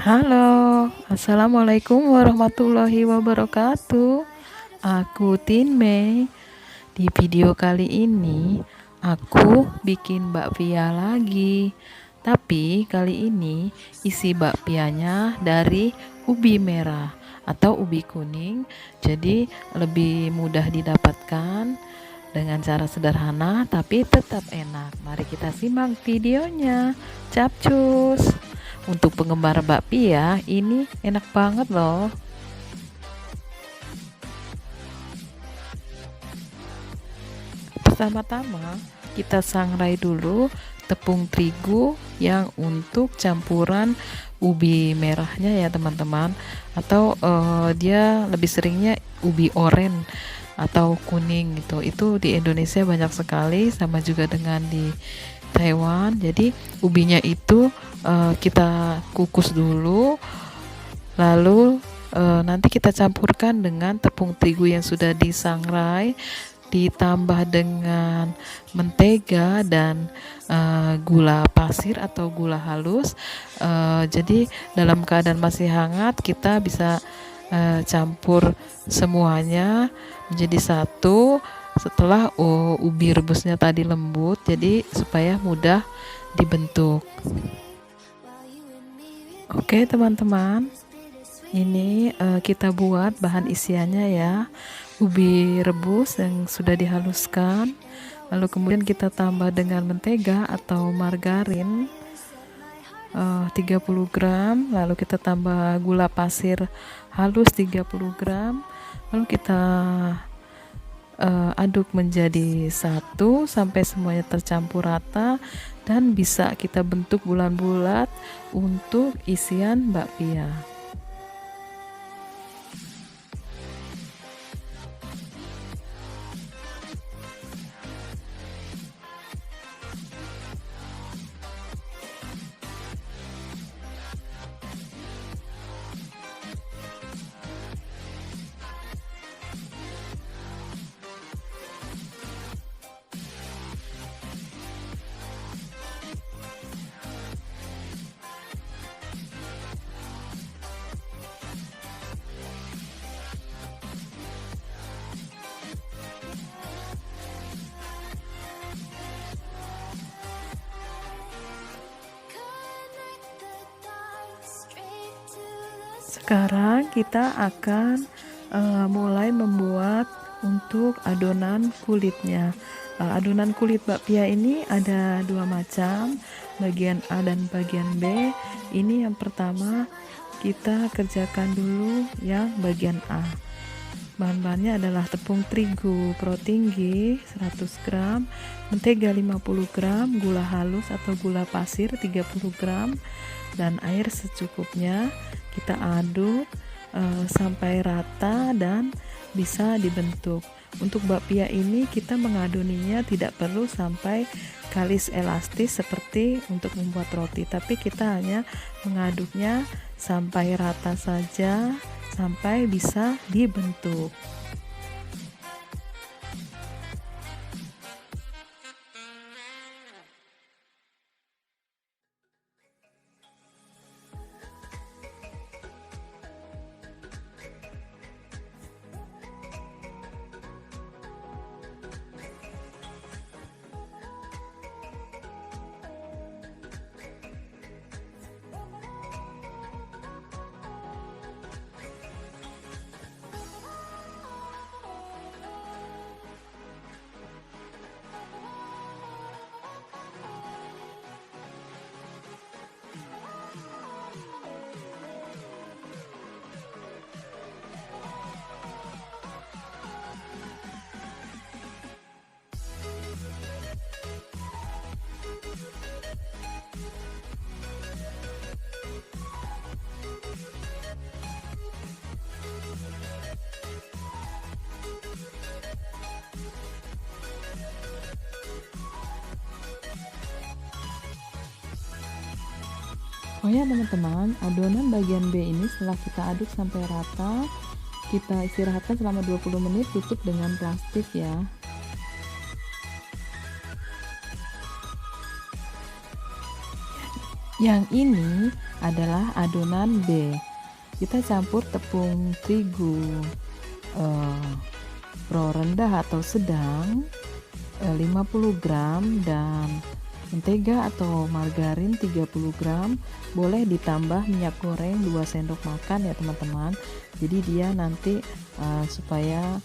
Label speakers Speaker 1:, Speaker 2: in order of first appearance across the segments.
Speaker 1: Halo, assalamualaikum warahmatullahi wabarakatuh. Aku Tin Mei. Di video kali ini aku bikin bakpia lagi. Tapi kali ini isi bakpianya dari ubi merah atau ubi kuning. Jadi lebih mudah didapatkan dengan cara sederhana tapi tetap enak. Mari kita simak videonya. Capcus. Untuk penggemar bakpia, ini enak banget loh. Pertama-tama, kita sangrai dulu tepung terigu yang untuk campuran ubi merahnya ya teman-teman. Atau dia lebih seringnya ubi oren atau kuning gitu. Itu di Indonesia banyak sekali, sama juga dengan di Taiwan. Jadi ubinya itu kita kukus dulu, lalu nanti kita campurkan dengan tepung terigu yang sudah disangrai, ditambah dengan mentega dan gula pasir atau gula halus. Jadi dalam keadaan masih hangat kita bisa campur semuanya menjadi satu. Setelah ubi rebusnya tadi lembut, jadi supaya mudah dibentuk. Oke teman-teman, ini kita buat bahan isiannya ya. Ubi rebus yang sudah dihaluskan, lalu kemudian kita tambah dengan mentega atau margarin 30 gram, lalu kita tambah gula pasir halus 30 gram, lalu kita aduk menjadi satu sampai semuanya tercampur rata dan bisa kita bentuk bulat-bulat untuk isian bakpia. Sekarang kita akan mulai membuat untuk adonan kulitnya. Adonan kulit bakpia ini ada dua macam, bagian A dan bagian B. Ini yang pertama kita kerjakan dulu yang bagian A. Bahan-bahannya adalah tepung terigu pro tinggi 100 gram, mentega 50 gram, gula halus atau gula pasir 30 gram, dan air secukupnya. Kita aduk sampai rata dan bisa dibentuk. Untuk bakpia ini kita mengadoninya tidak perlu sampai kalis elastis seperti untuk membuat roti, tapi kita hanya mengaduknya sampai rata saja sampai bisa dibentuk. Oh ya teman-teman, adonan bagian B ini setelah kita aduk sampai rata, kita istirahatkan selama 20 menit, tutup dengan plastik ya. Yang ini adalah adonan B. Kita campur tepung terigu pro rendah atau sedang 50 gram dan mentega atau margarin 30 gram. Boleh ditambah minyak goreng 2 sendok makan ya teman-teman. Jadi dia nanti supaya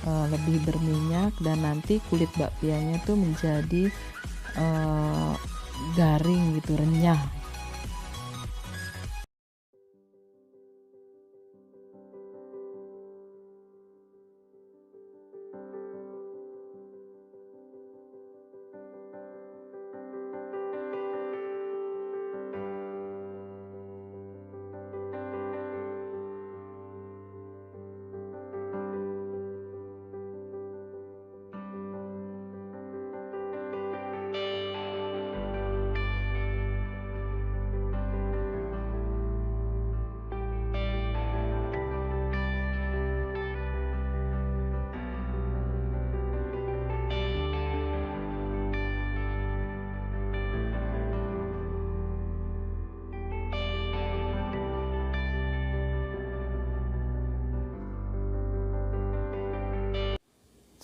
Speaker 1: lebih berminyak dan nanti kulit bakpianya tuh menjadi garing gitu, renyah.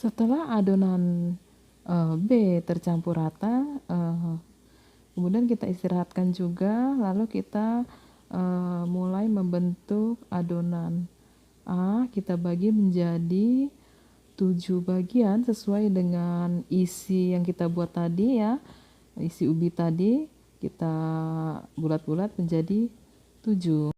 Speaker 1: Setelah adonan B tercampur rata, kemudian kita istirahatkan juga, lalu kita mulai membentuk adonan A. Kita bagi menjadi 7 bagian sesuai dengan isi yang kita buat tadi ya. Isi ubi tadi kita bulat-bulat menjadi 7.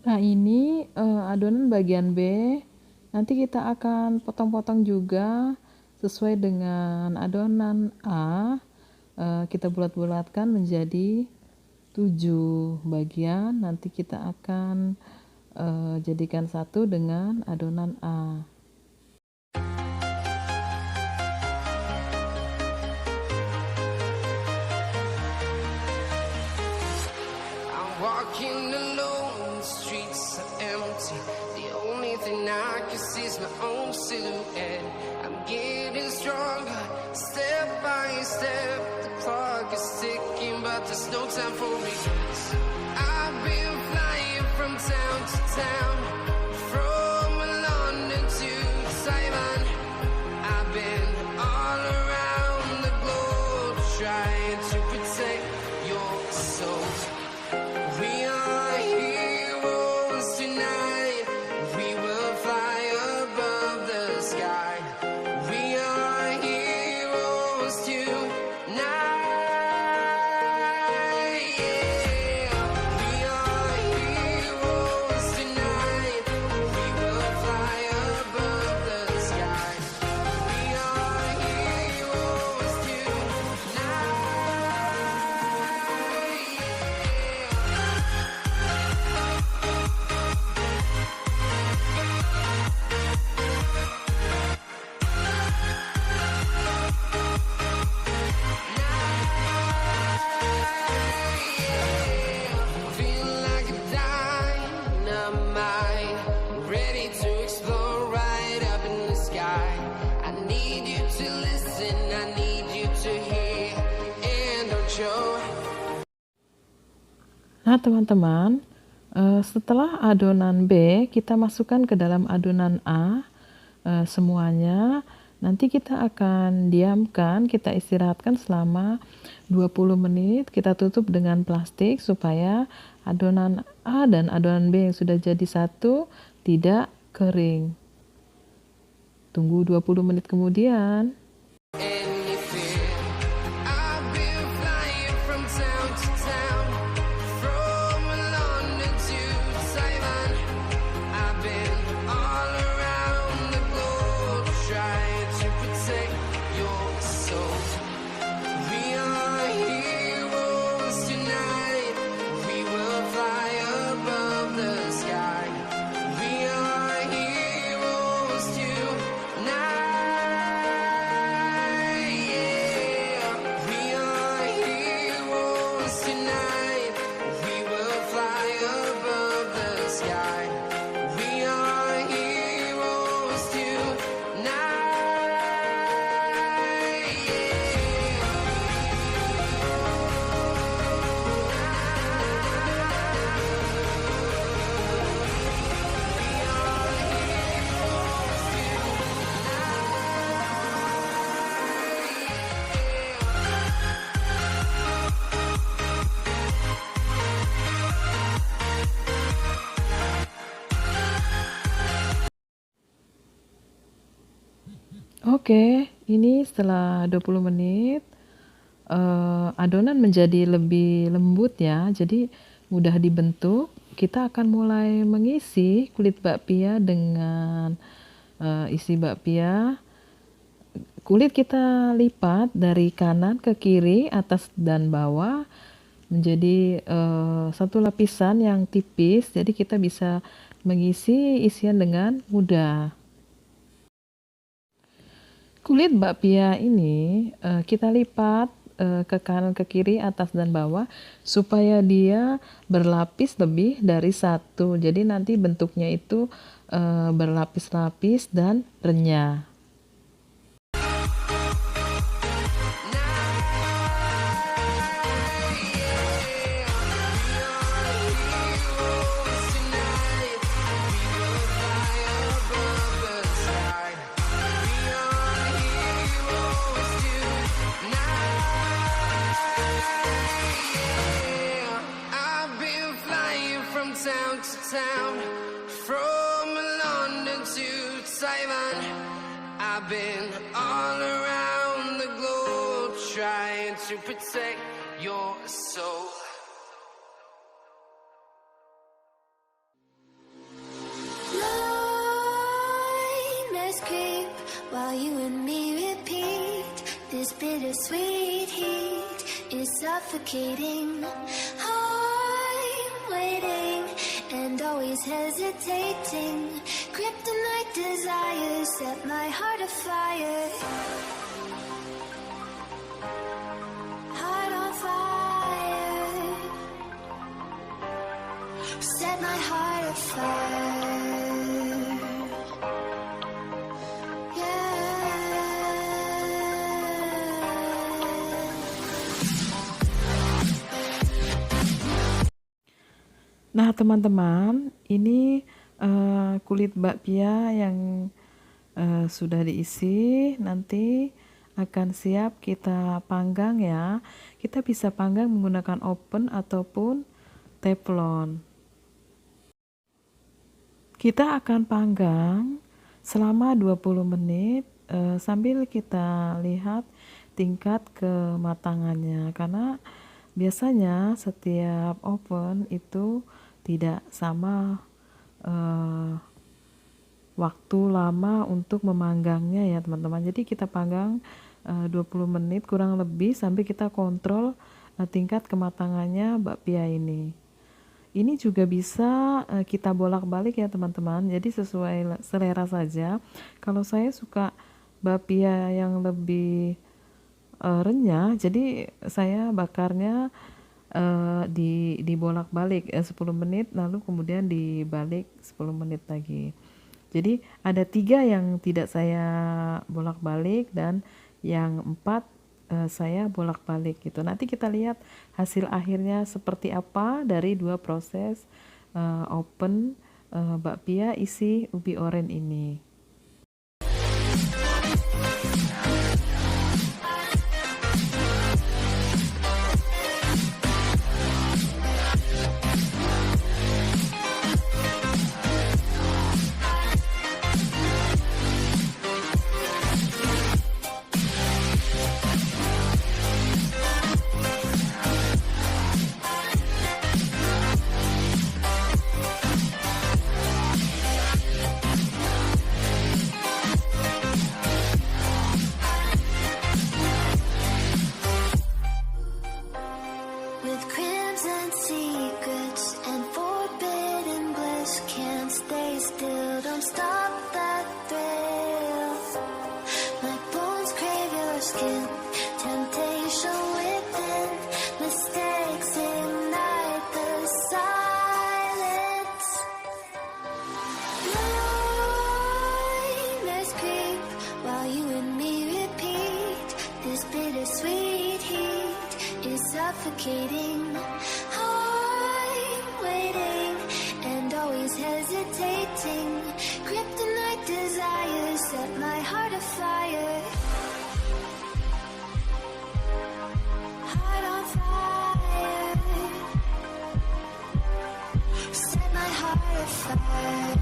Speaker 1: Nah ini adonan bagian B, nanti kita akan potong-potong juga sesuai dengan adonan A. Kita bulat-bulatkan menjadi 7 bagian, nanti kita akan jadikan satu dengan adonan A.
Speaker 2: Walking alone, the streets are empty. The only thing I can see is my own silhouette. I'm getting stronger, step by step. The clock is ticking, but there's no time for regrets. I've been flying from town to town, from London to Taiwan. I've been all around the globe trying to protect your soul. We are heroes tonight. We will fly above the sky. We are heroes tonight. Yeah. We are heroes tonight. We will fly above the sky. We are heroes tonight. Feel like a dynamite, ready to explode right up in the sky. I need you to listen, I need you to hear, and don't show.
Speaker 1: Nah teman-teman, setelah adonan B kita masukkan ke dalam adonan A. semuanya. Nanti kita akan diamkan, kita istirahatkan selama 20 menit. Kita tutup dengan plastik supaya adonan A dan adonan B yang sudah jadi satu tidak kering. Tunggu 20 menit kemudian.
Speaker 2: anything. I've been flying from town to town, from London to Taiwan. I've been all around the globe trying to protect your soul. We are heroes tonight. We will fly above the sky. We are heroes tonight. Yeah. We are heroes tonight. We will fly above the sky. We are heroes tonight.
Speaker 1: Oke, ini setelah 20 menit adonan menjadi lebih lembut ya, jadi mudah dibentuk. Kita akan mulai mengisi kulit bakpia dengan isi bakpia. Kulit kita lipat dari kanan ke kiri, atas dan bawah menjadi satu lapisan yang tipis, jadi kita bisa mengisi isian dengan mudah. Kulit bakpia ini kita lipat ke kanan ke kiri, atas dan bawah supaya dia berlapis lebih dari satu. Jadi nanti bentuknya itu berlapis-lapis dan renyah.
Speaker 2: I've been flying from town to town, from London to Taiwan. I've been all around the globe trying to protect your soul.
Speaker 3: Nightmares creep while you and me repeat. This bittersweet heat is suffocating. I'm waiting and always hesitating. Kryptonite desires set my heart afire. Heart on fire. Set my heart afire.
Speaker 1: Nah, teman-teman, ini kulit bakpia yang sudah diisi, nanti akan siap kita panggang ya. Kita bisa panggang menggunakan oven ataupun teflon. Kita akan panggang selama 20 menit sambil kita lihat tingkat kematangannya, karena biasanya setiap oven itu tidak sama waktu lama untuk memanggangnya ya teman-teman. Jadi kita panggang 20 menit kurang lebih sampai kita kontrol tingkat kematangannya bakpia ini. Ini juga bisa kita bolak-balik ya teman-teman, jadi sesuai selera saja. Kalau saya suka bakpia yang lebih renyah, jadi saya bakarnya dibolak-balik 10 menit, lalu kemudian dibalik 10 menit lagi. Jadi ada 3 yang tidak saya bolak-balik dan yang 4 saya bolak-balik gitu. Nanti kita lihat hasil akhirnya seperti apa dari 2 proses oven bakpia isi ubi oren ini.
Speaker 3: your skin. Temptation within, mistakes ignite the silence. Nightmares creep while you and me repeat. This bittersweet heat is suffocating. I'm waiting and always hesitating. Kryptonite desires set my heart afire. Heart on fire. Set my heart afire.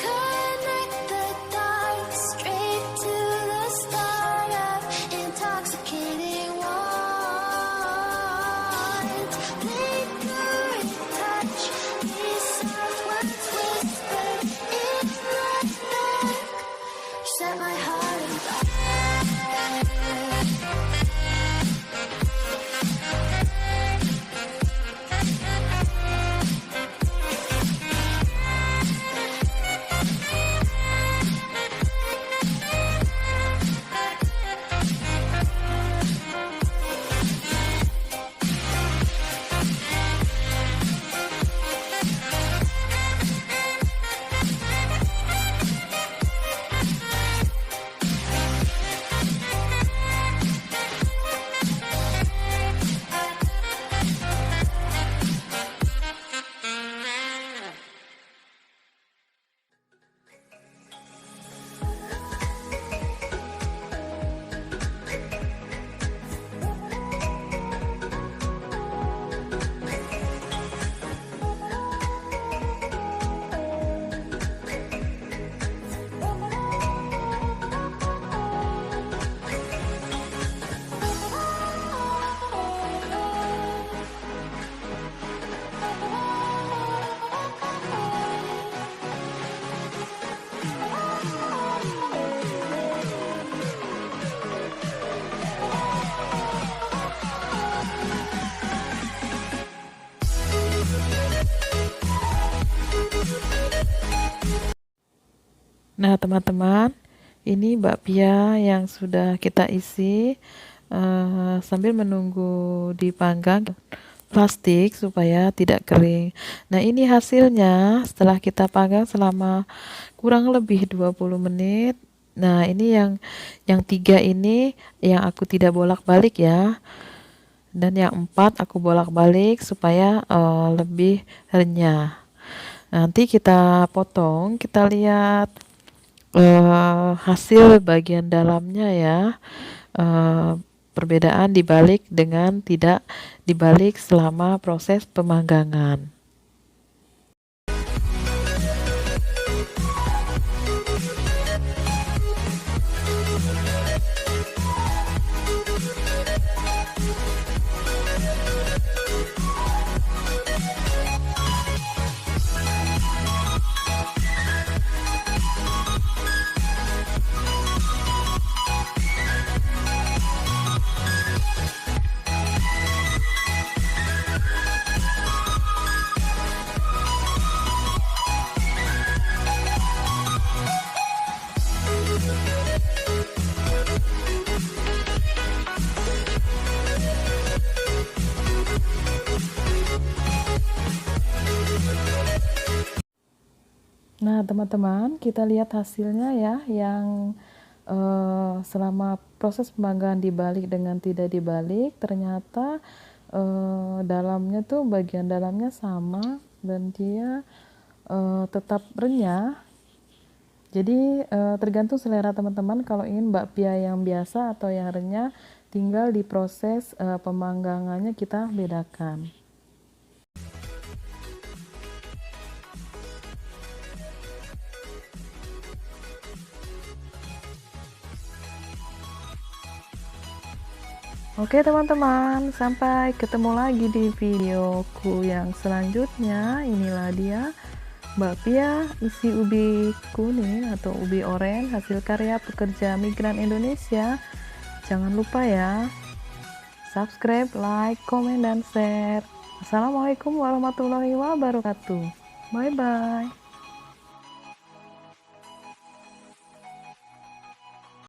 Speaker 3: Connect the dots straight to the start of intoxicating want. Lingering touch, these soft words whispered in the dark. Set my heart on fire.
Speaker 1: Nah, teman-teman, ini bakpia yang sudah kita isi sambil menunggu dipanggang plastik supaya tidak kering. Nah, ini hasilnya setelah kita panggang selama kurang lebih 20 menit. Nah, ini yang 3 ini yang aku tidak bolak-balik ya. Dan yang 4 aku bolak-balik supaya lebih renyah. Nanti kita potong, kita lihat hasil bagian dalamnya ya. Perbedaan dibalik dengan tidak dibalik selama proses pemanggangan. Nah, teman-teman, kita lihat hasilnya ya, yang selama proses pemanggangan dibalik dengan tidak dibalik, ternyata dalamnya tuh bagian dalamnya sama dan dia tetap renyah. Jadi tergantung selera teman-teman, kalau ingin bakpia yang biasa atau yang renyah, tinggal di proses pemanggangannya kita bedakan. Oke teman-teman, sampai ketemu lagi di videoku yang selanjutnya. Inilah dia bakpia isi ubi kuning atau ubi oren hasil karya pekerja migran Indonesia. Jangan lupa ya, subscribe, like, komen, dan share. Assalamualaikum warahmatullahi wabarakatuh. Bye bye.